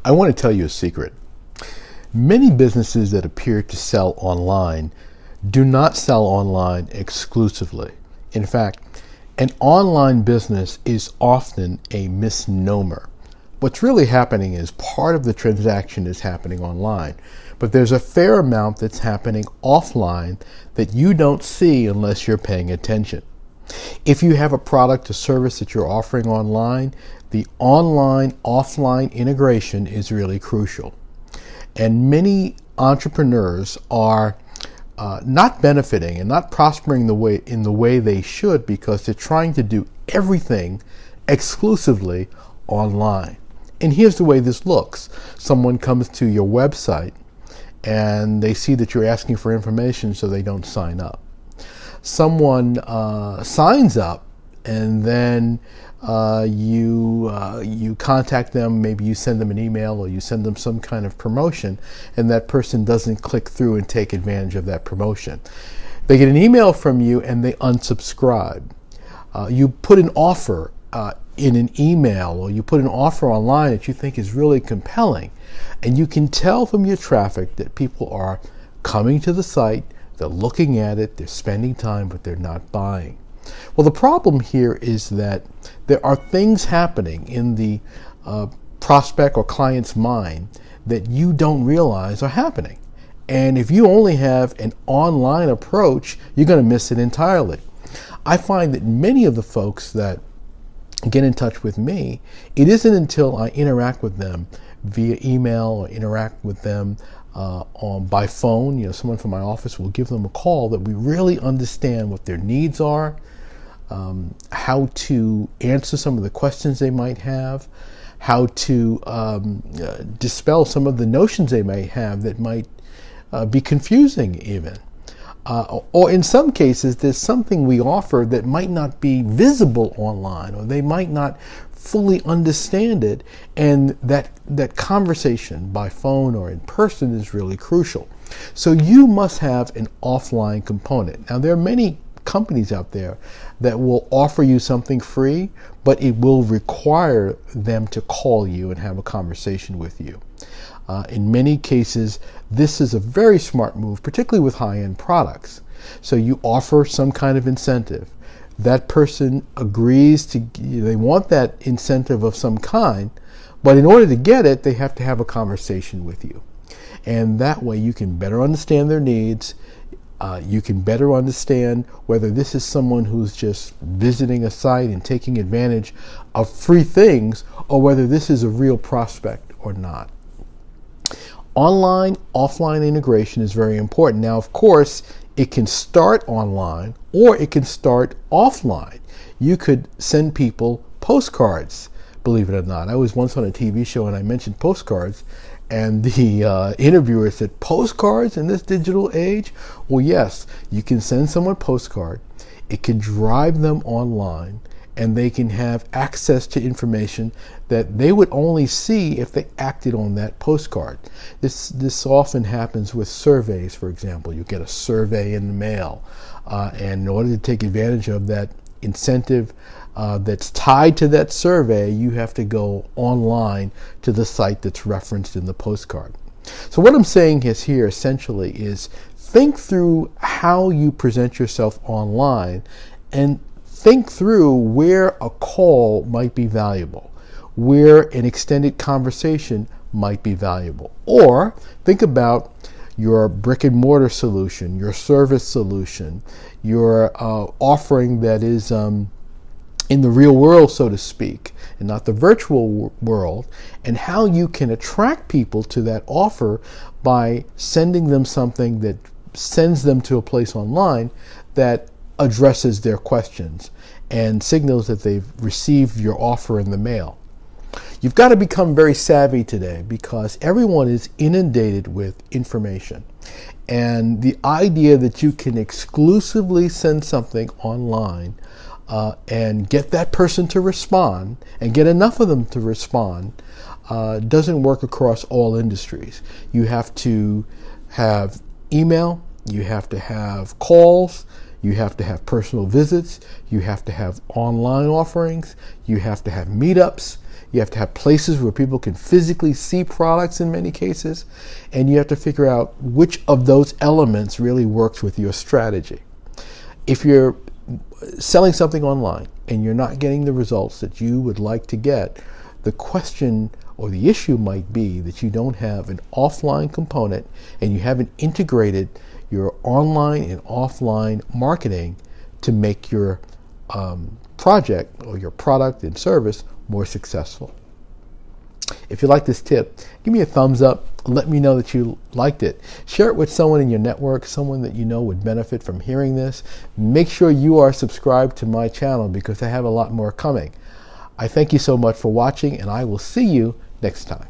I want to tell you a secret. Many businesses that appear to sell online do not sell online exclusively. In fact, an online business is often a misnomer. What's really happening is part of the transaction is happening online, but there's a fair amount that's happening offline that you don't see unless you're paying attention. If you have a product or service that you're offering online, the online-offline integration is really crucial. And many entrepreneurs are not benefiting and not prospering in the way they should because they're trying to do everything exclusively online. And here's the way this looks. Someone comes to your website and they see that you're asking for information, so they don't sign up. Someone signs up and then you contact them, maybe you send them an email or you send them some kind of promotion, and that person doesn't click through and take advantage of that promotion. They get an email from you and they unsubscribe. You put an offer in an email, or you put an offer online that you think is really compelling, and you can tell from your traffic that people are coming to the site, they're looking at it, they're spending time, but they're not buying. Well, the problem here is that there are things happening in the prospect or client's mind that you don't realize are happening. And if you only have an online approach, you're going to miss it entirely. I find that many of the folks that get in touch with me, it isn't until I interact with them via email or interact with them by phone, someone from my office will give them a call, that we really understand what their needs are, how to answer some of the questions they might have, how to dispel some of the notions they may have that might be confusing even. Or in some cases, there's something we offer that might not be visible online, or they might not fully understand it, and that conversation by phone or in person is really crucial. So you must have an offline component. Now, there are many companies out there that will offer you something free, but it will require them to call you and have a conversation with you. In many cases, this is a very smart move, particularly with high-end products. So you offer some kind of incentive. That person agrees they want that incentive of some kind, but in order to get it, they have to have a conversation with you. And that way you can better understand their needs. You can better understand whether this is someone who's just visiting a site and taking advantage of free things, or whether this is a real prospect or not. Online-offline integration is very important. Now, of course, it can start online or it can start offline. You could send people postcards, believe it or not. I was once on a TV show and I mentioned postcards, and the interviewer said, postcards in this digital age? Well, yes, you can send someone a postcard. It can drive them online, and they can have access to information that they would only see if they acted on that postcard. This often happens with surveys, for example. You get a survey in the mail, and in order to take advantage of that incentive that's tied to that survey, you have to go online to the site that's referenced in the postcard. So what I'm saying here essentially is think through how you present yourself online, and think through where a call might be valuable, where an extended conversation might be valuable. Or think about your brick and mortar solution, your service solution, your offering that is in the real world, so to speak, and not the virtual world, and how you can attract people to that offer by sending them something that sends them to a place online that addresses their questions and signals that they've received your offer in the mail. You've got to become very savvy today because everyone is inundated with information. And the idea that you can exclusively send something online and get that person to respond and get enough of them to respond doesn't work across all industries. You have to have email, you have to have calls, you have to have personal visits, you have to have online offerings, you have to have meetups, You have to have places where people can physically see products in many cases, and you have to figure out which of those elements really works with your strategy. If you're selling something online and you're not getting the results that you would like to get, the question or the issue might be that you don't have an offline component and you haven't integrated your online and offline marketing to make your project or your product and service more successful. If you like this tip, give me a thumbs up. Let me know that you liked it. Share it with someone in your network, someone that you know would benefit from hearing this. Make sure you are subscribed to my channel because I have a lot more coming. I thank you so much for watching, and I will see you next time.